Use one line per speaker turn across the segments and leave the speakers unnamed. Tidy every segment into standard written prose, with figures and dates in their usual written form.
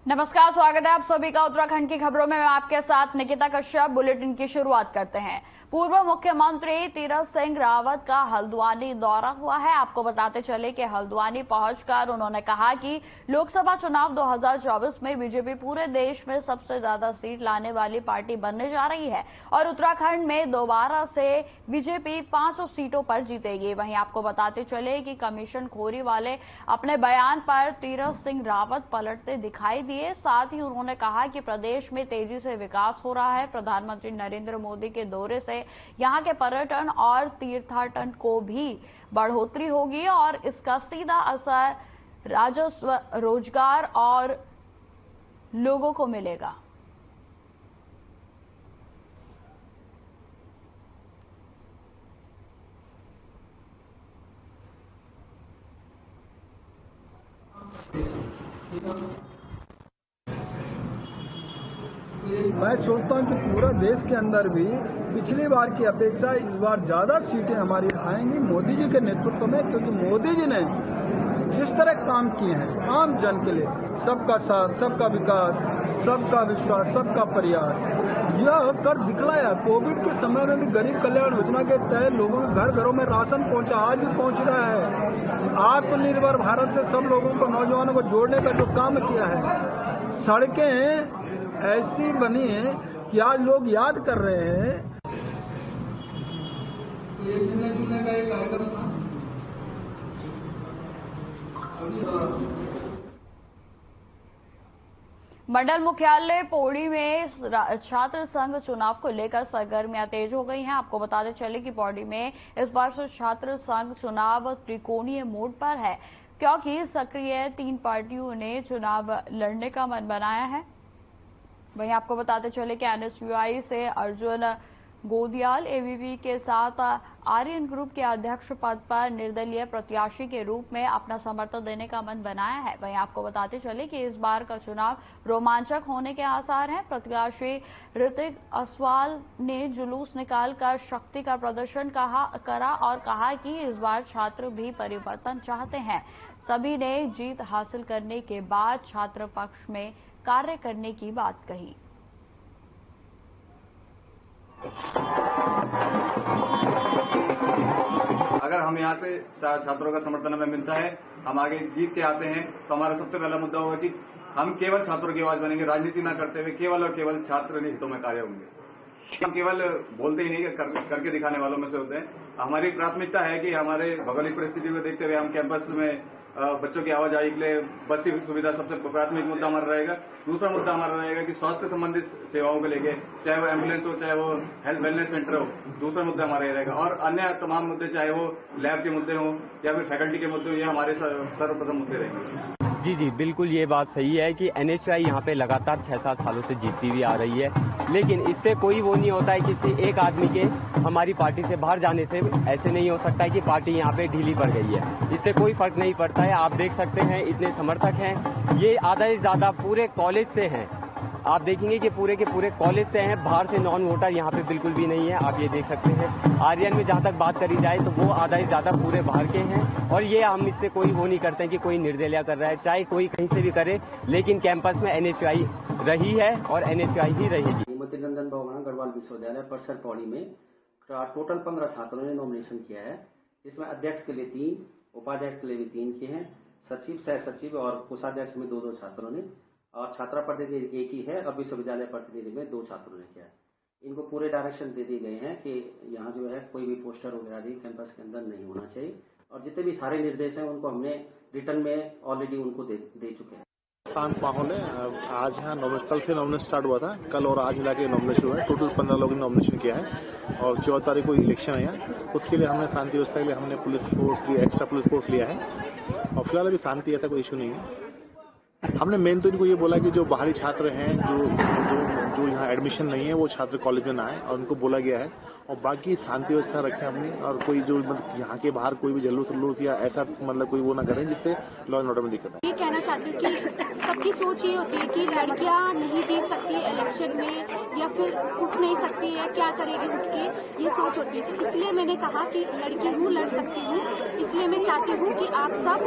नमस्कार, स्वागत है आप सभी का उत्तराखंड की खबरों में। मैं आपके साथ निकिता कश्यप। बुलेटिन की शुरुआत करते हैं। पूर्व मुख्यमंत्री तीरथ सिंह रावत का हल्द्वानी दौरा हुआ है। आपको बताते चले कि हल्द्वानी पहुंचकर उन्होंने कहा कि लोकसभा चुनाव 2024 में बीजेपी पूरे देश में सबसे ज्यादा सीट लाने वाली पार्टी बनने जा रही है और उत्तराखंड में दोबारा से बीजेपी 500 सीटों पर जीतेगी। वहीं आपको बताते चले कि कमीशन खोरी वाले अपने बयान पर तीरथ सिंह रावत पलटते दिखाई दिए। साथ ही उन्होंने कहा कि प्रदेश में तेजी से विकास हो रहा है। प्रधानमंत्री नरेंद्र मोदी के दौरे से यहां के पर्यटन और तीर्थाटन को भी बढ़ोतरी होगी और इसका सीधा असर राजस्व, रोजगार और लोगों को मिलेगा।
मैं सोचता हूं कि पूरा देश के अंदर भी पिछली बार की अपेक्षा इस बार ज्यादा सीटें हमारी आएंगी मोदी जी के नेतृत्व में, क्योंकि मोदी जी ने जिस तरह काम किए हैं आम जन के लिए, सबका साथ, सबका विकास, सबका विश्वास, सबका प्रयास, यह कर दिखलाया। कोविड के समय में भी गरीब कल्याण योजना के तहत लोगों के घर घरों में राशन पहुंचा, आज भी पहुंच रहा है। आत्मनिर्भर भारत से सब लोगों को, नौजवानों को जोड़ने का जो काम किया है, सड़कें ऐसी बनी है कि आज लोग याद कर रहे हैं। तो ये मिलने जुलने का एक कार्यक्रम था।
मंडल मुख्यालय पौड़ी में छात्र संघ चुनाव को लेकर सरगर्मियां तेज हो गई हैं। आपको बताते चले कि पौड़ी में इस बार से छात्र संघ चुनाव त्रिकोणीय मोड पर है, क्योंकि सक्रिय 3 पार्टियों ने चुनाव लड़ने का मन बनाया है। वहीं आपको बताते चले कि एनएसयूआई से अर्जुन गोदियाल एबीवी के साथ आर्यन ग्रुप के अध्यक्ष पद पर निर्दलीय प्रत्याशी के रूप में अपना समर्थन देने का मन बनाया है। वहीं आपको बताते चले कि इस बार का चुनाव रोमांचक होने के आसार हैं। प्रत्याशी ऋतिक असवाल ने जुलूस निकालकर शक्ति का प्रदर्शन करा और कहा कि इस बार छात्र भी परिवर्तन चाहते हैं। सभी ने जीत हासिल करने के बाद छात्र पक्ष में कार्य करने की बात कही।
अगर हम यहाँ से छात्रों का समर्थन हमें मिलता है, हम आगे जीत के आते हैं, तो हमारा सबसे पहला मुद्दा होगा कि हम केवल छात्रों की आवाज बनेंगे, राजनीति ना करते हुए केवल और केवल छात्र हितों में कार्य होंगे। हम केवल बोलते ही नहीं, करके दिखाने वालों में से होते हैं। हमारी प्राथमिकता है कि हमारे भौगोलिक परिस्थिति को देखते हुए हम कैंपस में बच्चों की आवाजाही के लिए बस की सुविधा सबसे प्राथमिक मुद्दा हमारा रहेगा। दूसरा मुद्दा हमारा रहेगा कि स्वास्थ्य संबंधित सेवाओं को लेके, चाहे वो एम्बुलेंस हो, चाहे वो हेल्थ वेलनेस सेंटर हो, दूसरा मुद्दा हमारा ये रहेगा। और अन्य तमाम मुद्दे, चाहे वो लैब के मुद्दे हों या फिर फैकल्टी के मुद्दे हों, ये हमारे सर्वप्रथम मुद्दे रहेंगे।
जी, बिल्कुल ये बात सही है कि एनएसयूआई यहाँ पे लगातार 6-7 सालों से जीतती हुई आ रही है, लेकिन इससे कोई वो नहीं होता है किसी एक आदमी के हमारी पार्टी से बाहर जाने से ऐसे नहीं हो सकता है कि पार्टी यहाँ पे ढीली पड़ गई है। इससे कोई फर्क नहीं पड़ता है। आप देख सकते हैं इतने समर्थक हैं, ये आधा से ज्यादा पूरे कॉलेज से हैं। आप देखेंगे कि पूरे के पूरे कॉलेज से हैं, बाहर से नॉन वोटर यहाँ पे बिल्कुल भी नहीं है। आप ये देख सकते हैं। आर्यन में जहाँ तक बात करी जाए तो वो आधा से ज्यादा पूरे बाहर के हैं और ये हम इससे कोई वो नहीं करते हैं कि कोई निर्दलीय कर रहा है, चाहे कोई कहीं से भी करे, लेकिन कैंपस में एनएसयूआई रही है और एनएसयूआई ही रहेगी।
श्रीमती नंदन भवन गढ़वाल विश्वविद्यालय परिसर पौड़ी में टोटल 15 छात्रों ने नॉमिनेशन किया है। इसमें अध्यक्ष के लिए 3, उपाध्यक्ष के लिए भी 3 किए हैं, सचिव, सह सचिव और कोषाध्यक्ष में 2-2 छात्रों ने, और छात्रा प्रतिनिधि 1 ही है और विश्वविद्यालय प्रतिनिधि में 2 छात्रों ने किया। इनको पूरे डायरेक्शन दे दिए गए हैं कि यहाँ जो है कोई भी पोस्टर वगैरह भी कैंपस के अंदर नहीं होना चाहिए, और जितने भी सारे निर्देश हैं उनको हमने रिटर्न में ऑलरेडी उनको दे चुके हैं।
शांत माहौल है। आज यहाँ कल से नॉमिनेशन स्टार्ट हुआ था, कल और आज मिला के नॉमिनेशन हुआ है। टोटल 15 लोगों ने नॉमिनेशन किया है और 14 तारीख को इलेक्शन है। उसके लिए हमने शांति व्यवस्था के लिए हमने पुलिस फोर्स लिया, एक्स्ट्रा पुलिस फोर्स लिया है और फिलहाल अभी शांति ऐसा कोई इशू नहीं है। हमने मेन तो इनको ये बोला कि जो बाहरी छात्र हैं, जो यहाँ एडमिशन नहीं है, वो छात्र कॉलेज में ना आए, और उनको बोला गया है। और बाकी शांति व्यवस्था रखें अपनी, और कोई जो मतलब यहाँ के बाहर कोई भी जल्लूस या ऐसा मतलब कोई वो ना करें जिससे लॉ एंड ऑर्डर में दिक्कत है।
ये कहना चाहती हूँ कि सबकी सोच ये होती है कि लड़कियाँ नहीं जीत सकती इलेक्शन में, या फिर उठ नहीं सकती है, क्या करेगी उठ के, ये सोच होती है। तो इसलिए मैंने कहा कि लड़की हूँ, लड़ सकती हूँ। इसलिए मैं चाहती हूँ कि आप सब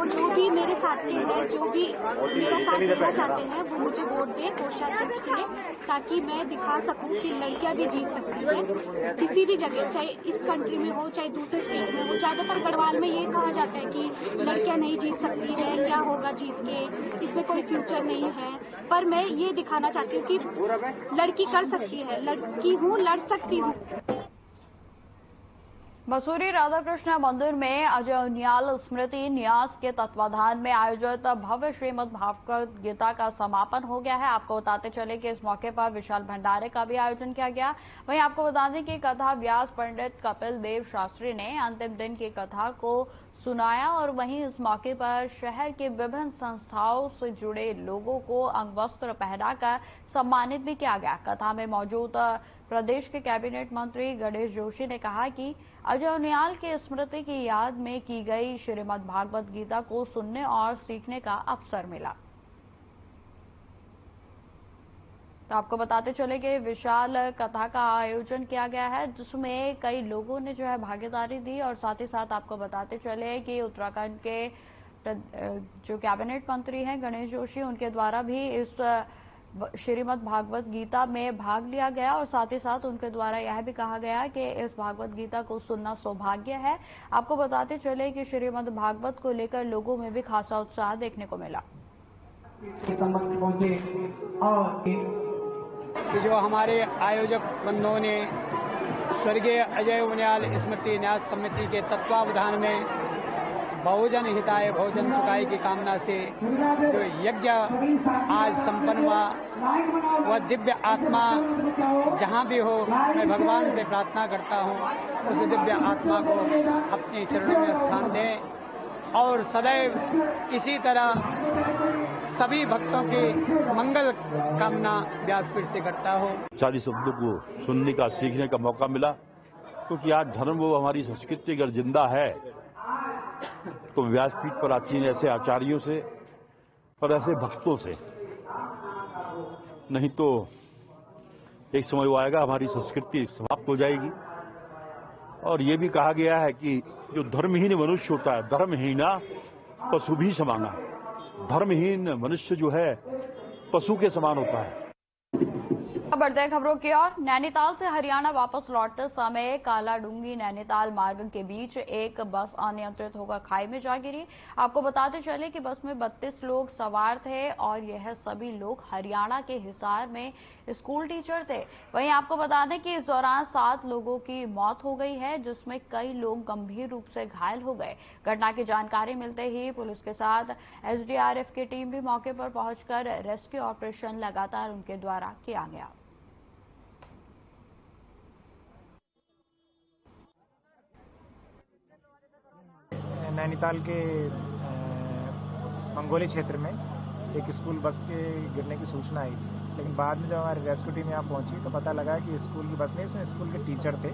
जो भी मेरे साथ के हैं, जो भी मेरा साथ देना चाहते हैं, वो मुझे वोट दें कोषाध्यक्ष के लिए, ताकि मैं दिखा सकूं कि लड़कियां भी जीत सकती हैं किसी भी जगह, चाहे इस कंट्री में हो चाहे दूसरे स्टेट में हो। ज्यादातर गढ़वाल में ये कहा जाता है कि लड़कियां नहीं जीत सकती है, क्या होगा जीत के, इसमें कोई फ्यूचर नहीं है। पर मैं ये दिखाना चाहती हूँ कि लड़की कर सकती है, लड़की हूँ, लड़ सकती हूँ।
मसूरी राधाकृष्ण मंदिर में अजय उनियाल स्मृति न्यास के तत्वाधान में आयोजित भव्य श्रीमद् भागवत गीता का समापन हो गया है। आपको बताते चले कि इस मौके पर विशाल भंडारे का भी आयोजन किया गया। वहीं आपको बता दें कि कथा व्यास पंडित कपिल देव शास्त्री ने अंतिम दिन की कथा को सुनाया और वहीं इस मौके पर शहर के विभिन्न संस्थाओं से जुड़े लोगों को अंगवस्त्र पहनाकर सम्मानित भी किया गया। कथा में मौजूद प्रदेश के कैबिनेट मंत्री गणेश जोशी ने कहा कि अजय उनियाल की स्मृति की याद में की गई श्रीमद् भागवत गीता को सुनने और सीखने का अवसर मिला। तो आपको बताते चले कि विशाल कथा का आयोजन किया गया है, जिसमें कई लोगों ने जो है भागीदारी दी और साथ ही साथ आपको बताते चले कि उत्तराखंड के जो कैबिनेट मंत्री हैं गणेश जोशी, उनके द्वारा भी इस श्रीमद् भागवत गीता में भाग लिया गया और साथ ही साथ उनके द्वारा यह भी कहा गया कि इस भागवत गीता को सुनना सौभाग्य है। आपको बताते चले कि श्रीमद् भागवत को लेकर लोगों में भी खासा उत्साह देखने को मिला।
जो हमारे आयोजक बंधुओं ने स्वर्गीय अजय उनियाल स्मृति न्यास समिति के तत्वावधान में बहुजन हिताय बहुजन सुखाय की कामना से जो यज्ञ आज संपन्न हुआ, वह दिव्य आत्मा जहां भी हो, मैं भगवान से प्रार्थना करता हूं उस दिव्य आत्मा को अपने चरणों में स्थान दें और सदैव इसी तरह सभी भक्तों की मंगल कामना व्यासपीठ से करता हूं।
सारी शब्दों को सुनने का, सीखने का मौका मिला, क्योंकि आज धर्म वो हमारी संस्कृति अगर जिंदा है तो व्यासपीठ पर आती है ऐसे आचार्यों से और ऐसे भक्तों से, नहीं तो एक समय वो आएगा हमारी संस्कृति समाप्त हो जाएगी। और ये भी कहा गया है कि जो धर्महीन मनुष्य होता है, धर्महीना पशु भी समाना, धर्महीन मनुष्य जो है पशु के समान होता है।
बढ़ते हैं खबरों की ओर। नैनीताल से हरियाणा वापस लौटते समय कालाडूंगी नैनीताल मार्ग के बीच एक बस अनियंत्रित होकर खाई में जा गिरी। आपको बताते चले कि बस में 32 लोग सवार थे और यह सभी लोग हरियाणा के हिसार में स्कूल टीचर थे। वहीं आपको बता दें कि इस दौरान 7 लोगों की मौत हो गई है, जिसमें कई लोग गंभीर रूप से घायल हो गए। घटना की जानकारी मिलते ही पुलिस के साथ एसडीआरएफ की टीम भी मौके पर पहुंचकर रेस्क्यू ऑपरेशन लगातार उनके द्वारा किया गया।
नैनीताल के मंगोली क्षेत्र में एक स्कूल बस के गिरने की सूचना आई, लेकिन बाद में जब हमारी रेस्क्यू टीम यहाँ पहुंची तो पता लगा कि स्कूल की बस नहीं, इसमें स्कूल के टीचर थे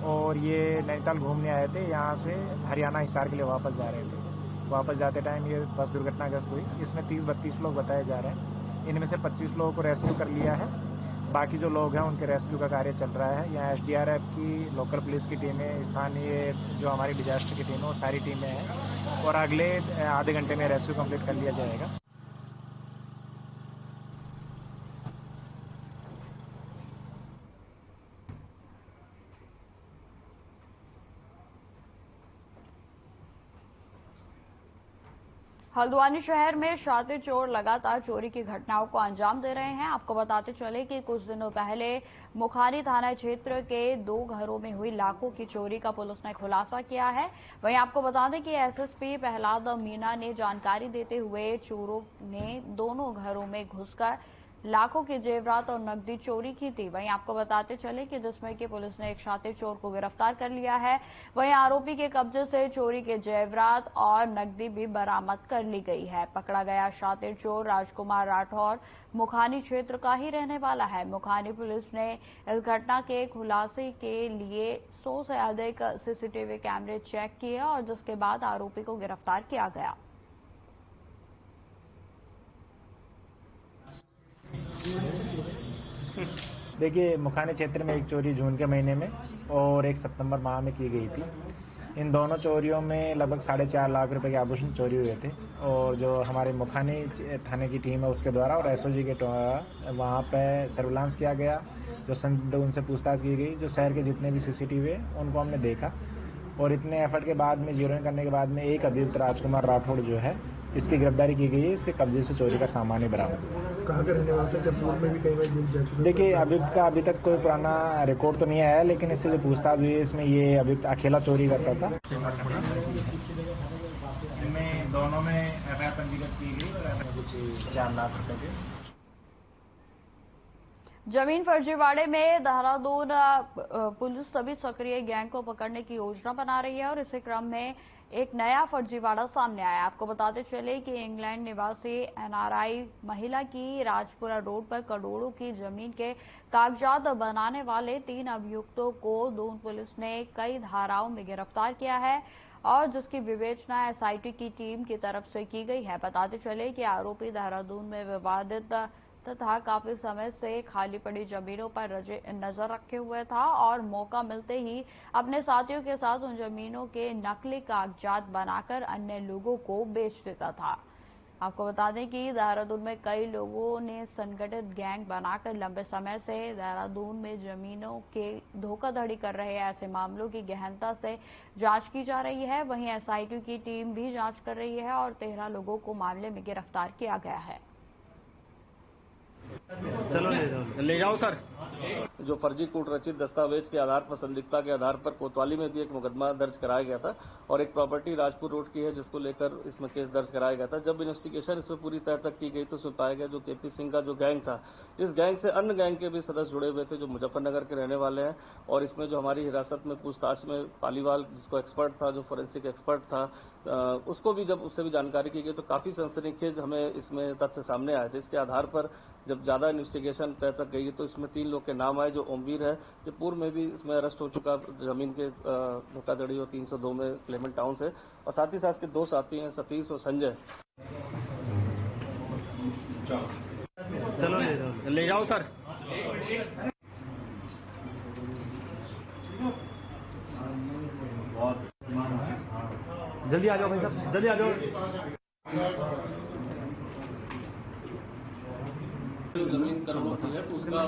और ये नैनीताल घूमने आए थे, यहाँ से हरियाणा हिसार के लिए वापस जा रहे थे। वापस जाते टाइम ये बस दुर्घटनाग्रस्त हुई। इसमें 30-32 लोग बताए जा रहे हैं। इनमें से 25 लोगों को रेस्क्यू कर लिया है, बाकी जो लोग हैं उनके रेस्क्यू का कार्य चल रहा है। यहाँ एसडीआरएफ की, लोकल पुलिस की टीमें, स्थानीय जो हमारी डिजास्टर की टीम है, वो सारी टीमें हैं और अगले आधे घंटे में रेस्क्यू कंप्लीट कर लिया जाएगा।
हल्द्वानी शहर में शातिर चोर लगातार चोरी की घटनाओं को अंजाम दे रहे हैं। आपको बताते चले कि कुछ दिनों पहले मुखानी थाना क्षेत्र के 2 घरों में हुई लाखों की चोरी का पुलिस ने खुलासा किया है। वहीं आपको बता दें कि एसएसपी प्रहलाद मीणा ने जानकारी देते हुए चोरों ने दोनों घरों में घुसकर लाखों के जेवरात और नकदी चोरी की थी। वहीं आपको बताते चले कि जिसमें कि पुलिस ने एक शातिर चोर को गिरफ्तार कर लिया है। वहीं आरोपी के कब्जे से चोरी के जेवरात और नकदी भी बरामद कर ली गई है। पकड़ा गया शातिर चोर राजकुमार राठौर मुखानी क्षेत्र का ही रहने वाला है। मुखानी पुलिस ने इस घटना के खुलासे के लिए 100 से अधिक सीसीटीवी कैमरे चेक किए और जिसके बाद आरोपी को गिरफ्तार किया गया।
देखिए, मुखाने क्षेत्र में एक चोरी जून के महीने में और एक सितंबर माह में की गई थी। इन दोनों चोरियों में लगभग 4.5 लाख रुपए के आभूषण चोरी हुए थे और जो हमारे मुखाने थाने की टीम है उसके द्वारा और एसओजी के द्वारा वहाँ पे सर्विलांस किया गया, जो संदिग्ध उनसे पूछताछ की गई। जो शहर के जितने भी सीसीटीवी है उनको हमने देखा और इतने एफर्ट के बाद में, जीरोइंग करने के बाद में एक अभियुक्त राजकुमार राठौड़ जो है, इसकी गिरफ्तारी की गई है। इसके कब्जे से चोरी का सामान ही बरामद हुआ।
कहाँ के रहने वाले थे? पूर्व में भी कई बार जेल जा चुके?
देखिए, अभियुक्त का अभी तक कोई पुराना रिकॉर्ड तो नहीं आया, लेकिन इससे जो पूछताछ हुई है इसमें ये अभियुक्त अकेला चोरी करता था। इनमें दोनों में एफआईआर पंजीकृत की गई और कुछ 4 लाख रुपए के।
जमीन फर्जीवाड़े में देहरादून पुलिस सभी सक्रिय गैंग को पकड़ने की योजना बना रही है और इसी क्रम में एक नया फर्जीवाड़ा सामने आया। आपको बताते चले कि इंग्लैंड निवासी एनआरआई महिला की राजपुरा रोड पर करोड़ों की जमीन के कागजात बनाने वाले 3 अभियुक्तों को दून पुलिस ने कई धाराओं में गिरफ्तार किया है और जिसकी विवेचना एसआईटी की टीम की तरफ से की गई है। बताते चले कि आरोपी देहरादून में विवादित तथा काफी समय से खाली पड़ी जमीनों पर नजर रखे हुए था और मौका मिलते ही अपने साथियों के साथ उन जमीनों के नकली कागजात बनाकर अन्य लोगों को बेच देता था। आपको बता दें कि देहरादून में कई लोगों ने संगठित गैंग बनाकर लंबे समय से देहरादून में जमीनों के धोखाधड़ी कर रहे हैं। ऐसे मामलों की गहनता से जांच की जा रही है। वहीं एसआईटी की टीम भी जांच कर रही है और 13 लोगों को मामले में गिरफ्तार किया गया है।
चलो ले जाओ सर।
जो फर्जी कूट रचित दस्तावेज के आधार पर संदिग्धता के आधार पर कोतवाली में भी एक मुकदमा दर्ज कराया गया था और एक प्रॉपर्टी राजपुर रोड की है जिसको लेकर इसमें केस दर्ज कराया गया था। जब इन्वेस्टिगेशन इसमें पूरी तह तक की गई तो उसमें पाया गया जो केपी सिंह का जो गैंग था, इस गैंग से अन्य गैंग के भी सदस्य जुड़े हुए थे जो मुजफ्फरनगर के रहने वाले हैं। और इसमें जो हमारी हिरासत में पूछताछ में पालीवाल जिसको एक्सपर्ट था, जो फोरेंसिक एक्सपर्ट था, उसको भी जब उससे भी जानकारी की गई तो काफी सनसनीखेज हमें इसमें तथ्य सामने आए थे। इसके आधार पर जब ज्यादा इन्वेस्टिगेशन तय तक गई तो इसमें 3 लोग के नाम आए। जो ओमवीर है, ये पूर्व में भी इसमें अरेस्ट हो चुका जमीन के धोखाधड़ी और 302 में क्लेमेंट टाउन से, और साथ ही साथ इसके 2 साथी हैं सतीश और संजय।
चलो ले जाओ सर। जल्दी आ जाओ भाई साहब, जल्दी आ जाओ।
जमीन करोड़ों की है तो उसका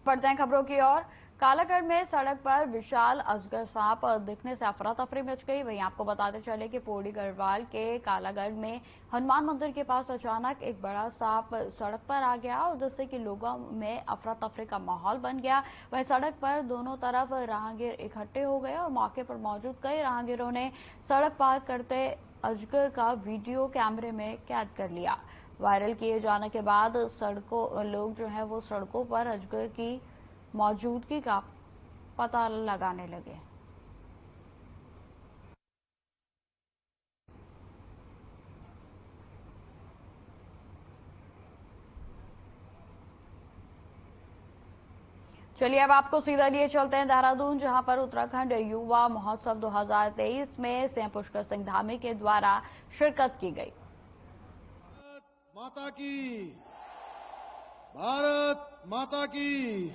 बढ़ते हैं खबरों की ओर। कालागढ़ में सड़क पर विशाल अजगर सांप दिखने से अफरा तफरी मच गई। वहीं आपको बताते चले कि पौड़ी गढ़वाल के कालागढ़ में हनुमान मंदिर के पास अचानक एक बड़ा सांप सड़क पर आ गया और जिससे कि लोगों में अफरा तफरी का माहौल बन गया। वहीं सड़क पर दोनों तरफ राहगीर इकट्ठे हो गए और मौके पर मौजूद कई राहगीरों ने सड़क पार करते अजगर का वीडियो कैमरे में कैद कर लिया। वायरल किए जाने के बाद लोग जो है वो सड़कों पर अजगर की मौजूदगी का पता लगाने लगे। चलिए अब आपको सीधा लिए चलते हैं देहरादून, जहां पर उत्तराखंड युवा महोत्सव 2023 में सीएम पुष्कर सिंह धामी के द्वारा शिरकत की गई।
माता की, भारत माता की।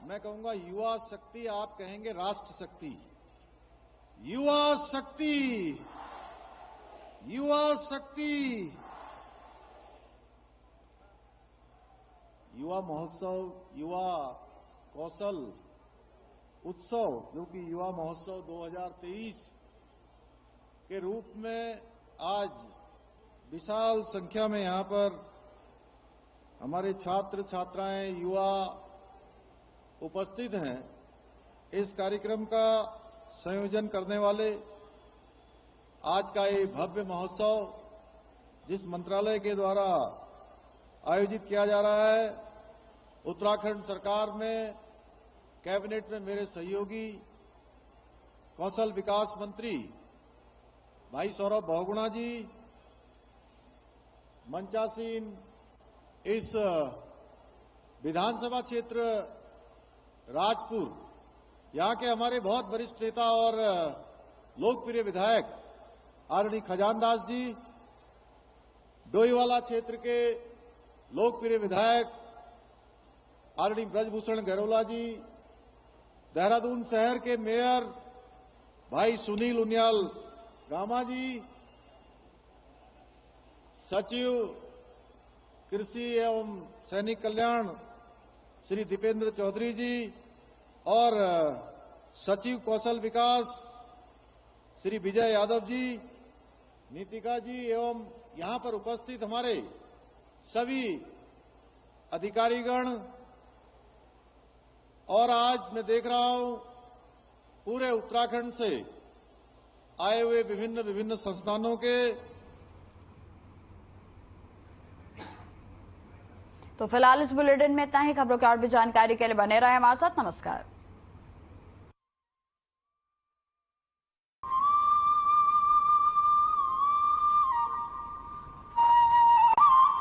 मैं कहूंगा युवा शक्ति, आप कहेंगे राष्ट्र शक्ति। युवा शक्ति, युवा शक्ति। युवा महोत्सव, युवा कौशल उत्सव जो कि युवा महोत्सव 2023 के रूप में आज विशाल संख्या में यहां पर हमारे छात्र छात्राएं, युवा उपस्थित हैं। इस कार्यक्रम का संयोजन करने वाले आज का ये भव्य महोत्सव जिस मंत्रालय के द्वारा आयोजित किया जा रहा है, उत्तराखंड सरकार में कैबिनेट में मेरे सहयोगी कौशल विकास मंत्री भाई सौरभ बहुगुणा जी, मंचासीन इस विधानसभा क्षेत्र राजपुर, यहां के हमारे बहुत वरिष्ठ नेता और लोकप्रिय विधायक आदरणीय खजानदास जी, डोईवाला क्षेत्र के लोकप्रिय विधायक आदरणीय ब्रजभूषण गहरोला जी, देहरादून शहर के मेयर भाई सुनील उनियाल गामा जी, सचिव कृषि एवं सैनिक कल्याण श्री दीपेंद्र चौधरी जी और सचिव कौशल विकास श्री विजय यादव जी, नीतिका जी एवं यहां पर उपस्थित हमारे सभी अधिकारीगण, और आज मैं देख रहा हूं पूरे उत्तराखंड से आए हुए विभिन्न संस्थानों के।
तो फिलहाल इस बुलेटिन में इतना ही। खबरों की और भी जानकारी के लिए बने रहे हमारे साथ। नमस्कार।